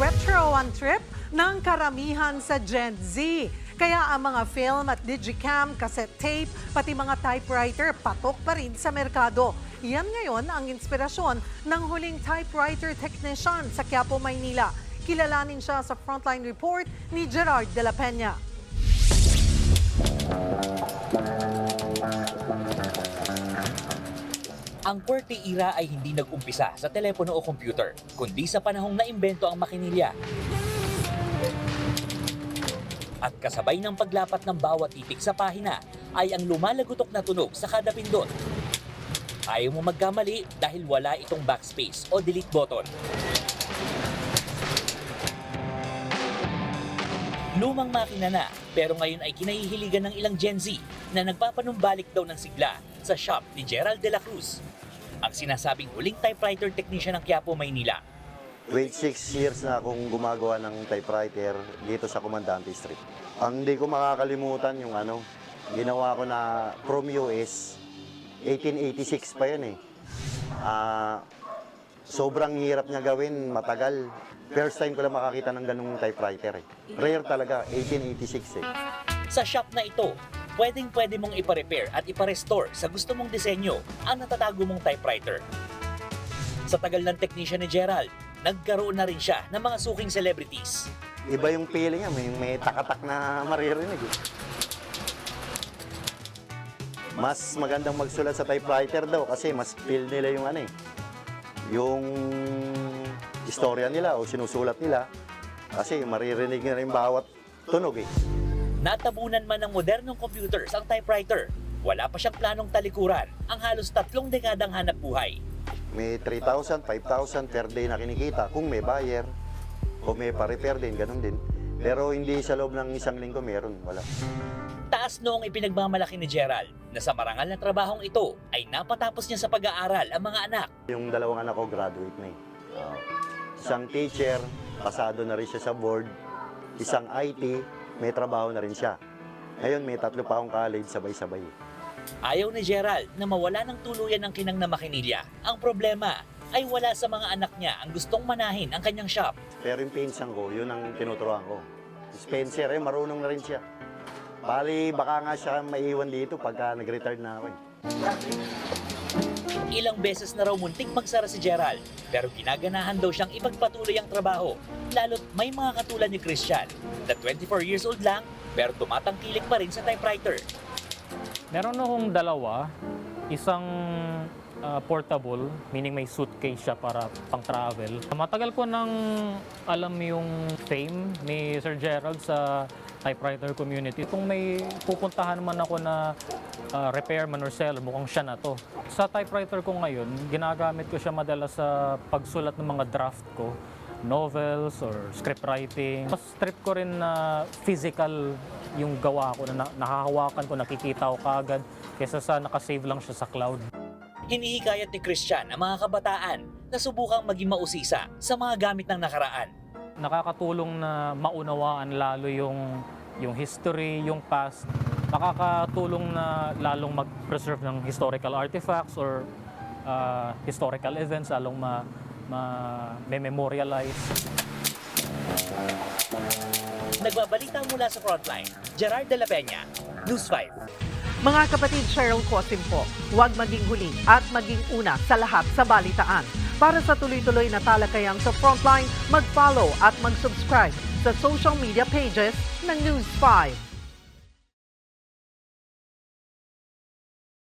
retro trip ng karamihan sa Gen Z. Kaya ang mga film at digicam, cassette tape, pati mga typewriter patok pa rin sa merkado. Yan ngayon ang inspirasyon ng huling typewriter technician sa Quiapo, Maynila. Kilalanin siya sa Frontline Report ni Gerard de la Peña. Ang QWERTY era ay hindi nag-umpisa sa telepono o computer, kundi sa panahong naimbento ang makinilya. At kasabay ng paglapat ng bawat titik sa pahina ay ang lumalagutok na tunog sa kada pindot. Ayaw mo magkamali dahil wala itong backspace o delete button. Lumang makina na, pero ngayon ay kinahihiligan ng ilang Gen Z na nagpapanumbalik daw ng sigla sa shop ni Gerald de la Cruz, ang sinasabing huling typewriter technician ng Quiapo, Maynila. 26 years na akong gumagawa ng typewriter dito sa Comandante Street. Ang hindi ko makakalimutan yung ginawa ko na Chrome US, 1886 pa yan eh. Sobrang hirap niya gawin, matagal. First time ko lang makakita ng ganung typewriter eh. Rare talaga, 1886 eh. Sa shop na ito, pwede mong ipa-repair at ipa-restore sa gusto mong disenyo ang natatago mong typewriter. Sa tagal ng technician ni Gerald, nagkaroon na rin siya ng mga suking celebrities. Iba yung feeling niya, may takatak na maririnig eh. Mas magandang magsulat sa typewriter daw kasi mas feel nila yung yung istorya nila o sinusulat nila kasi maririnig na rin bawat tunog eh. Natabunan man ng modernong computers ang typewriter, wala pa siyang planong talikuran ang halos 3 dekadang hanap buhay. May 3,000, 5,000 per day na kinikita kung may buyer o may pa-repair din, ganun din. Pero hindi sa loob ng isang linggo meron, wala. Taas noong ipinagmamalaki ni Gerald na sa marangal na trabahong ito ay napatapos niya sa pag-aaral ang mga anak. Yung dalawang anak ko graduate na eh. Isang teacher, pasado na rin siya sa board. Isang IT, may trabaho na rin siya. Ngayon may 3 pa akong college, sabay-sabay. Ayaw ni Gerald na mawala ng tuluyan ng kinang na makinilya. Ang problema ay wala sa mga anak niya ang gustong manahin ang kanyang shop. Pero yung pinsan ko, yun ang tinuturuan ko. Spencer, marunong na rin siya. Bali, baka nga siya maiwan dito pagka nag-retire na ako eh. Ilang beses na raw muntik magsara si Gerald, pero ginaganahan daw siyang ipagpatuloy ang trabaho, lalo't may mga katulad ni Christian, na 24 years old lang, pero tumatangkilik pa rin sa typewriter. Meron akong dalawa, isang portable, meaning may suitcase siya para pang-travel. Matagal ko nang alam yung fame ni Sir Gerald sa typewriter community. Kung may pupuntahan man ako na repairman or seller, mukhang siya na to. Sa typewriter ko ngayon, ginagamit ko siya madalas sa pagsulat ng mga draft ko, novels or script writing. Mas trip ko rin na physical yung gawa ko, na nakahawakan ko, nakikita ko kaagad, kaysa sa nakasave lang siya sa cloud. Hinihikayat ni Christian ang mga kabataan na subukang maging mausisa sa mga gamit ng nakaraan. Nakakatulong na maunawaan lalo yung history, yung past. Nakakatulong na lalong mag-preserve ng historical artifacts or historical events, lalong ma-memorialize. Nagbabalita mula sa Frontline, Gerard de la Peña, News 5. Mga kapatid, Cheryl Cosim po, huwag maging huli at maging una sa lahat sa balitaan. Para sa tuloy-tuloy na talakayang sa Frontline, mag-follow at mag-subscribe sa social media pages ng News 5.